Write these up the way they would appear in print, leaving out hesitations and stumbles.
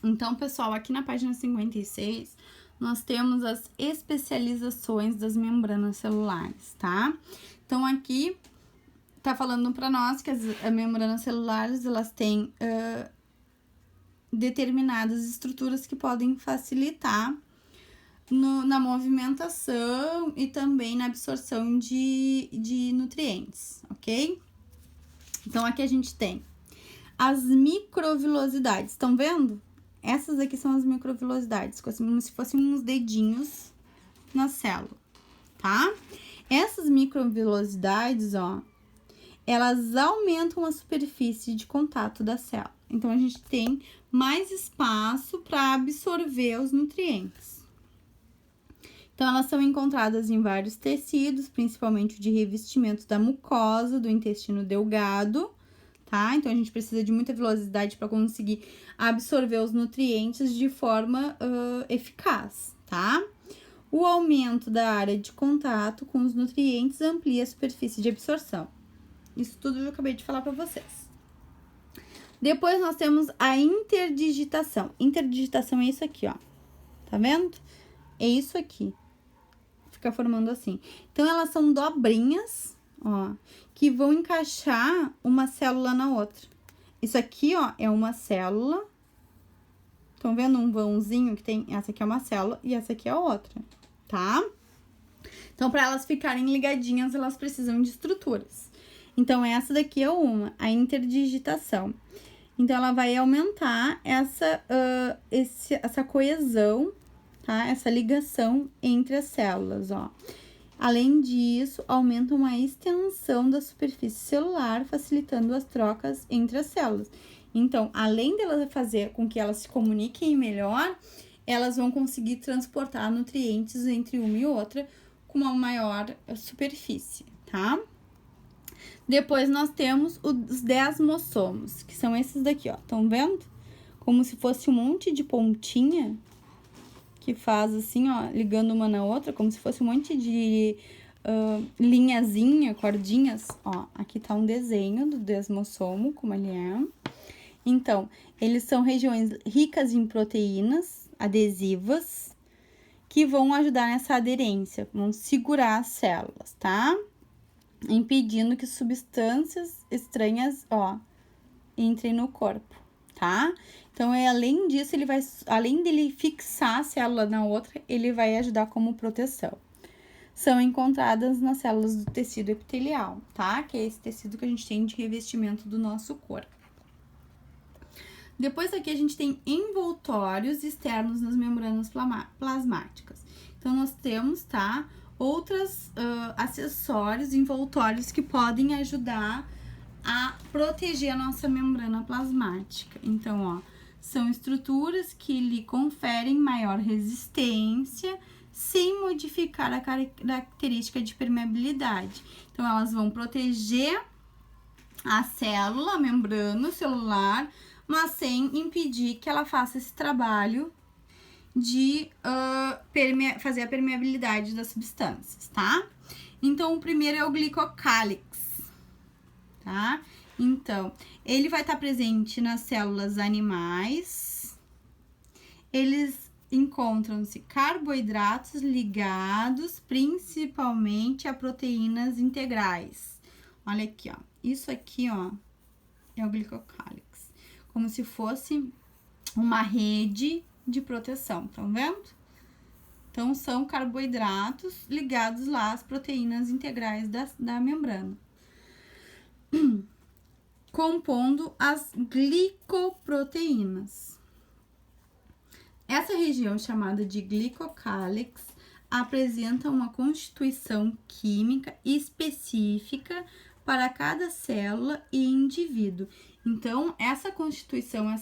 Então, pessoal, aqui na página 56, nós temos as especializações das membranas celulares, tá? Então, aqui tá falando para nós que as membranas celulares, elas têm determinadas estruturas que podem facilitar na movimentação e também na absorção de nutrientes, ok? Então, aqui a gente tem as microvilosidades, estão vendo? Essas aqui são as microvilosidades, como se fossem uns dedinhos na célula, tá? Essas microvilosidades, ó, elas aumentam a superfície de contato da célula. Então, a gente tem mais espaço para absorver os nutrientes. Então, elas são encontradas em vários tecidos, principalmente o de revestimento da mucosa, do intestino delgado, tá? Então, a gente precisa de muita velocidade para conseguir absorver os nutrientes de forma eficaz, tá? O aumento da área de contato com os nutrientes amplia a superfície de absorção. Isso tudo eu acabei de falar para vocês. Depois, nós temos a interdigitação. Interdigitação é isso aqui, ó. Tá vendo? É isso aqui. Fica formando assim. Então, elas são dobrinhas, ó, que vão encaixar uma célula na outra. Isso aqui, ó, é uma célula. Estão vendo um vãozinho que tem? Essa aqui é uma célula e essa aqui é a outra, tá? Então, para elas ficarem ligadinhas, elas precisam de estruturas. Então, essa daqui é uma, a interdigitação. Então, ela vai aumentar essa coesão, tá? Essa ligação entre as células, ó. Além disso, aumentam a extensão da superfície celular, facilitando as trocas entre as células. Então, além dela fazer com que elas se comuniquem melhor, elas vão conseguir transportar nutrientes entre uma e outra com uma maior superfície, tá? Depois, nós temos os desmossomos, que são esses daqui, ó. Estão vendo? Como se fosse um monte de pontinha que faz assim, ó, ligando uma na outra, como se fosse um monte de linhazinha, cordinhas. Ó, aqui tá um desenho do desmossomo, como ele é. Então, eles são regiões ricas em proteínas adesivas que vão ajudar nessa aderência, vão segurar as células, tá? Impedindo que substâncias estranhas, ó, entrem no corpo, tá? Então, além disso, além dele fixar a célula na outra, ele vai ajudar como proteção. São encontradas nas células do tecido epitelial, tá? Que é esse tecido que a gente tem de revestimento do nosso corpo. Depois aqui a gente tem envoltórios externos nas membranas plasmáticas. Então, nós temos, tá, outros acessórios envoltórios que podem ajudar a proteger a nossa membrana plasmática. Então, ó, são estruturas que lhe conferem maior resistência sem modificar a característica de permeabilidade. Então, elas vão proteger a célula, a membrana celular, mas sem impedir que ela faça esse trabalho de fazer a permeabilidade das substâncias, tá? Então, o primeiro é o glicocálix, tá? Então, ele vai estar presente nas células animais. Eles encontram-se carboidratos ligados principalmente a proteínas integrais. Olha aqui, ó. Isso aqui, ó, é o glicocálix. Como se fosse uma rede de proteção, estão vendo? Então, são carboidratos ligados lá às proteínas integrais da membrana. Compondo as glicoproteínas. Essa região chamada de glicocálix apresenta uma constituição química específica para cada célula e indivíduo. Então, essa constituição,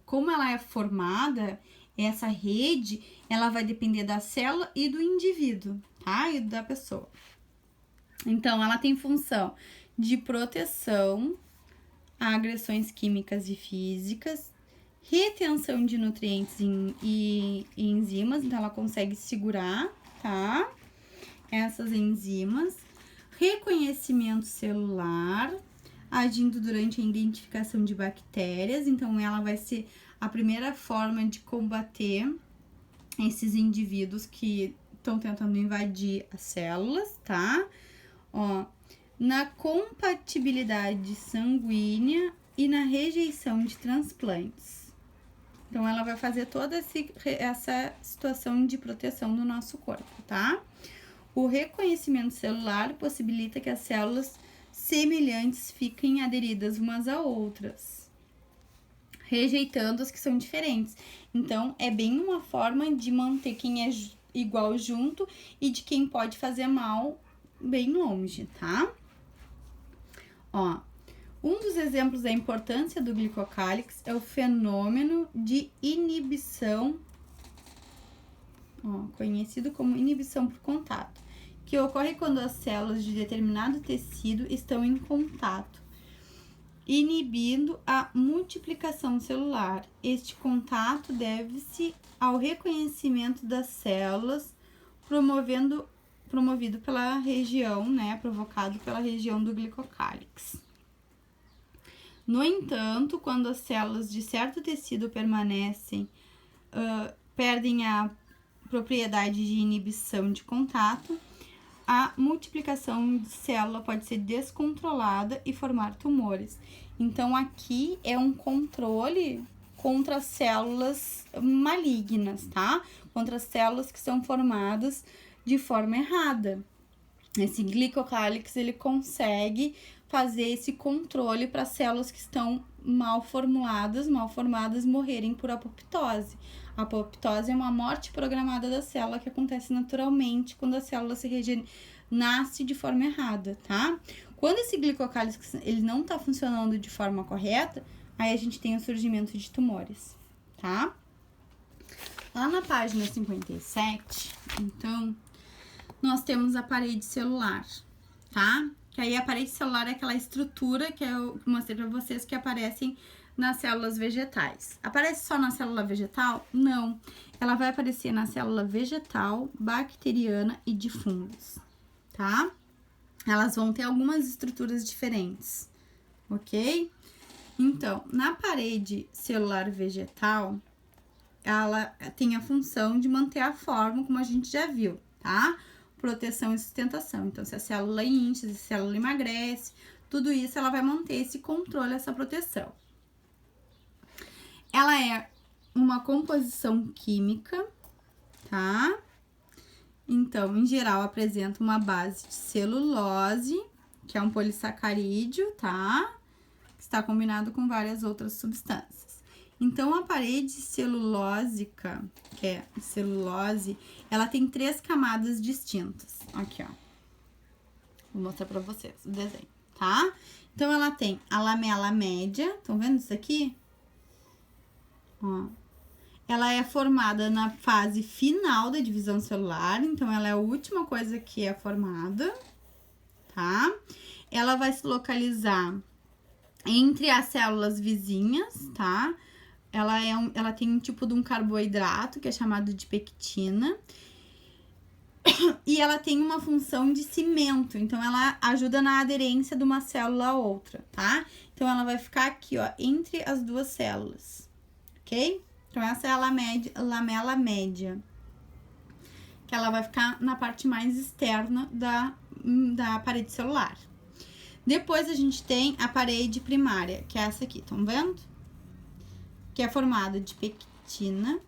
como ela é formada, essa rede, ela vai depender da célula e do indivíduo, tá? E da pessoa. Então, ela tem função de proteção a agressões químicas e físicas, retenção de nutrientes e enzimas, então ela consegue segurar, tá? Essas enzimas, reconhecimento celular, agindo durante a identificação de bactérias, então ela vai ser a primeira forma de combater esses indivíduos que estão tentando invadir as células, tá? Ó, na compatibilidade sanguínea e na rejeição de transplantes. Então, ela vai fazer toda essa situação de proteção do nosso corpo, tá? O reconhecimento celular possibilita que as células semelhantes fiquem aderidas umas a outras, rejeitando as que são diferentes. Então, é bem uma forma de manter quem é igual junto e de quem pode fazer mal bem longe, tá? Ó, um dos exemplos da importância do glicocálix é o fenômeno de inibição, conhecido como inibição por contato, que ocorre quando as células de determinado tecido estão em contato, inibindo a multiplicação celular. Este contato deve-se ao reconhecimento das células, promovido pela região, provocado pela região do glicocálix. No entanto, quando as células de certo tecido perdem a propriedade de inibição de contato, a multiplicação de célula pode ser descontrolada e formar tumores. Então, aqui é um controle contra as células malignas, tá? Contra as células que são formadas de forma errada. Esse glicocálix, ele consegue fazer esse controle para células que estão mal formadas morrerem por apoptose. A apoptose é uma morte programada da célula que acontece naturalmente quando a célula nasce de forma errada, tá? Quando esse glicocálix ele não tá funcionando de forma correta, aí a gente tem o surgimento de tumores, tá? Lá na página 57, então, nós temos a parede celular, tá? Que aí a parede celular é aquela estrutura que eu mostrei pra vocês que aparecem nas células vegetais. Aparece só na célula vegetal? Não. Ela vai aparecer na célula vegetal, bacteriana e de fungos, tá? Elas vão ter algumas estruturas diferentes, ok? Então, na parede celular vegetal, ela tem a função de manter a forma, como a gente já viu, tá? Proteção e sustentação. Então, se a célula incha, se a célula emagrece, tudo isso ela vai manter esse controle, essa proteção. Ela é uma composição química, tá? Então, em geral, apresenta uma base de celulose, que é um polissacarídeo, tá? Que está combinado com várias outras substâncias. Então, a parede celulósica, que é celulose, ela tem 3 camadas distintas. Aqui, ó. Vou mostrar pra vocês o desenho, tá? Então, ela tem a lamela média. Estão vendo isso aqui? Ó. Ela é formada na fase final da divisão celular. Então, ela é a última coisa que é formada, tá? Ela vai se localizar entre as células vizinhas, tá? Ela tem um tipo de um carboidrato que é chamado de pectina. E ela tem uma função de cimento, então ela ajuda na aderência de uma célula a outra, tá? Então ela vai ficar aqui, ó, entre as duas células, ok? Então essa é a lamela média, que ela vai ficar na parte mais externa da parede celular. Depois a gente tem a parede primária, que é essa aqui, estão vendo? Que é formada de pectina,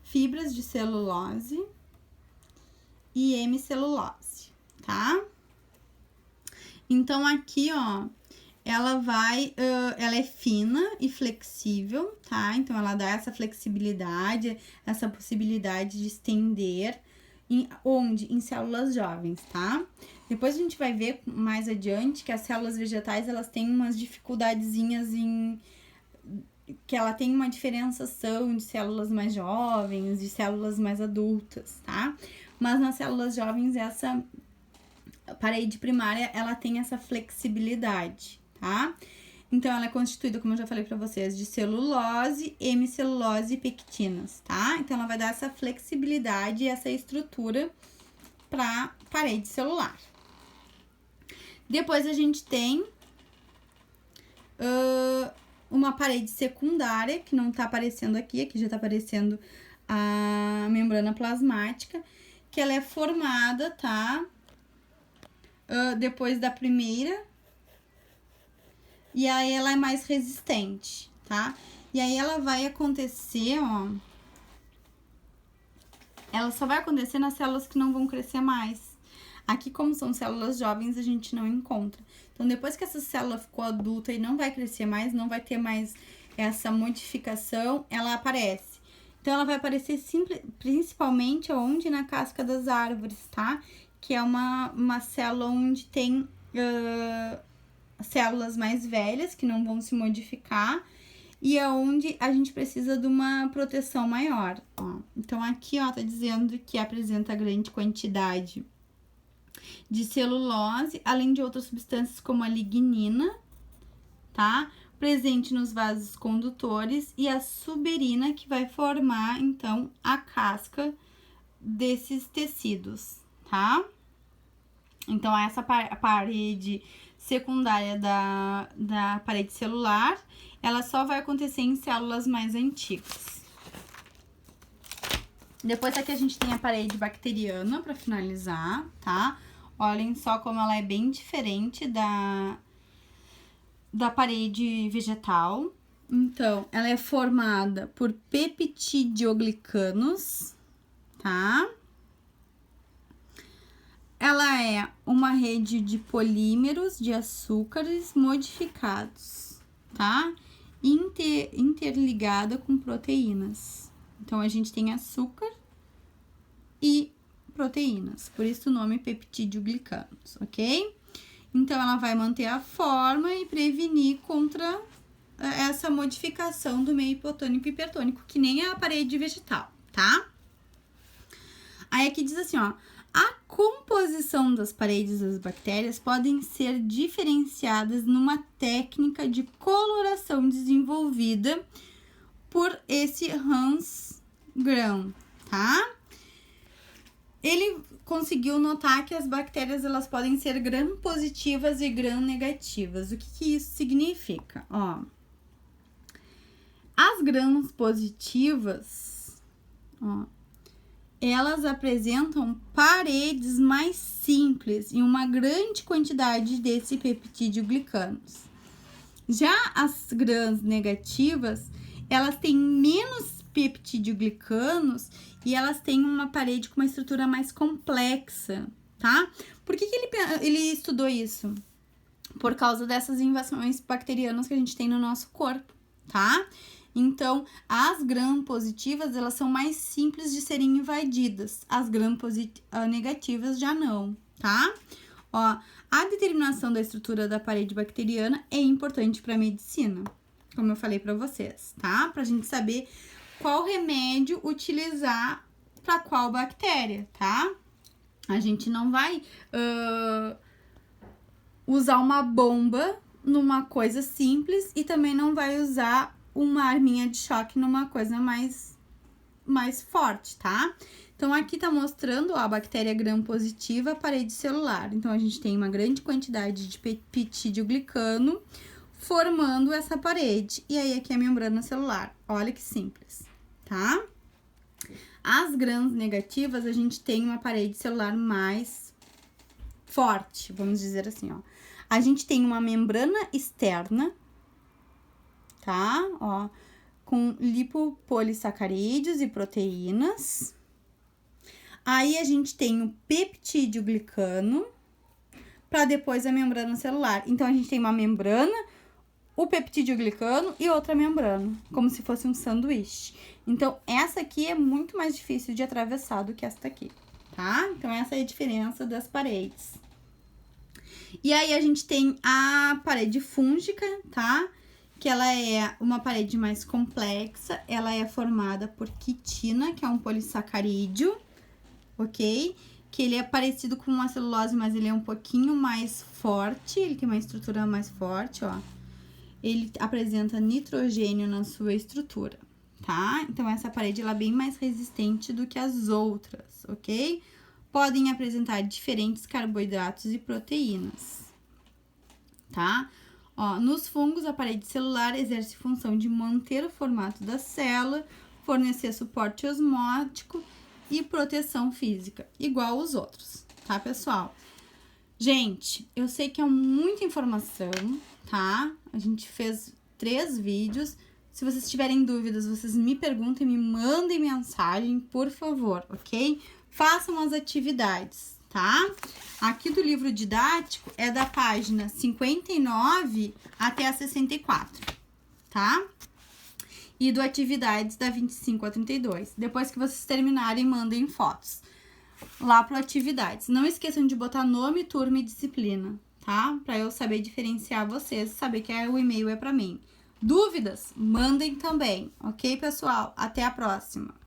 fibras de celulose e hemicelulose, tá? Então, aqui, ó, ela é fina e flexível, tá? Então, ela dá essa flexibilidade, essa possibilidade de estender em células jovens, tá? Depois a gente vai ver mais adiante que as células vegetais, elas têm umas dificuldadezinhas que ela tem uma diferenciação de células mais jovens, de células mais adultas, tá? Mas nas células jovens, essa parede primária, ela tem essa flexibilidade, tá? Então, ela é constituída, como eu já falei pra vocês, de celulose, hemicelulose e pectinas, tá? Então, ela vai dar essa flexibilidade e essa estrutura pra parede celular. Depois, a gente tem uma parede secundária, que não tá aparecendo aqui já tá aparecendo a membrana plasmática, que ela é formada, tá? Depois da primeira, e aí ela é mais resistente, tá? E aí ela vai acontecer, ó, ela só vai acontecer nas células que não vão crescer mais. Aqui, como são células jovens, a gente não encontra. Então, depois que essa célula ficou adulta e não vai crescer mais, não vai ter mais essa modificação, ela aparece. Então, ela vai aparecer principalmente onde? Na casca das árvores, tá? Que é uma célula onde tem células mais velhas, que não vão se modificar, e é onde a gente precisa de uma proteção maior, ó. Então, aqui, ó, tá dizendo que apresenta grande quantidade de celulose, além de outras substâncias como a lignina, tá? Presente nos vasos condutores, e a suberina, que vai formar, então, a casca desses tecidos, tá? Então, essa parede secundária da parede celular, ela só vai acontecer em células mais antigas. Depois aqui a gente tem a parede bacteriana para finalizar, tá? Olhem só como ela é bem diferente da parede vegetal. Então, ela é formada por peptidioglicanos, tá? Ela é uma rede de polímeros de açúcares modificados, tá? Interligada com proteínas. Então, a gente tem açúcar e proteínas, por isso o nome peptidioglicanos, ok? Então, ela vai manter a forma e prevenir contra essa modificação do meio hipotônico e hipertônico, que nem a parede vegetal, tá? Aí aqui diz assim, ó, a composição das paredes das bactérias podem ser diferenciadas numa técnica de coloração desenvolvida por esse Hans Gram, tá? Ele conseguiu notar que as bactérias, elas podem ser gram-positivas e gram-negativas. O que isso significa? Ó, as gram-positivas, ó, elas apresentam paredes mais simples e uma grande quantidade desse peptidioglicanos. Já as gram-negativas, elas têm menos peptidioglicanos e elas têm uma parede com uma estrutura mais complexa, tá? Por que ele estudou isso? Por causa dessas invasões bacterianas que a gente tem no nosso corpo, tá? Então, as gram-positivas, elas são mais simples de serem invadidas. As gram-negativas já não, tá? Ó, a determinação da estrutura da parede bacteriana é importante para a medicina, como eu falei para vocês, tá? Pra gente saber qual remédio utilizar para qual bactéria, tá? A gente não vai usar uma bomba numa coisa simples e também não vai usar uma arminha de choque numa coisa mais forte, tá? Então, aqui tá mostrando, ó, a bactéria gram-positiva, parede celular. Então, a gente tem uma grande quantidade de peptidoglicano formando essa parede. E aí, aqui é a membrana celular. Olha que simples, tá? As gram-negativas, a gente tem uma parede celular mais forte, vamos dizer assim, ó. A gente tem uma membrana externa, tá? Ó, com lipopolissacarídeos e proteínas. Aí, a gente tem o peptidoglicano, para depois a membrana celular. Então, a gente tem uma membrana, o peptidoglicano e outra membrana, como se fosse um sanduíche. Então, essa aqui é muito mais difícil de atravessar do que essa aqui, tá? Então, essa é a diferença das paredes. E aí, a gente tem a parede fúngica, tá? Que ela é uma parede mais complexa, ela é formada por quitina, que é um polissacarídeo, ok? Que ele é parecido com uma celulose, mas ele é um pouquinho mais forte, ele tem uma estrutura mais forte, ó. Ele apresenta nitrogênio na sua estrutura, tá? Então, essa parede, ela é bem mais resistente do que as outras, ok? Podem apresentar diferentes carboidratos e proteínas, tá? Ó, nos fungos, a parede celular exerce função de manter o formato da célula, fornecer suporte osmótico e proteção física, igual aos outros, tá, pessoal? Gente, eu sei que é muita informação, tá? A gente fez 3 vídeos. Se vocês tiverem dúvidas, vocês me perguntem, me mandem mensagem, por favor, ok? Façam as atividades, tá? Aqui do livro didático é da página 59 até a 64, tá? E do atividades da 25 a 32. Depois que vocês terminarem, mandem fotos lá pro atividades. Não esqueçam de botar nome, turma e disciplina, tá? Pra eu saber diferenciar vocês, saber que o e-mail é pra mim. Dúvidas? Mandem também, ok, pessoal? Até a próxima!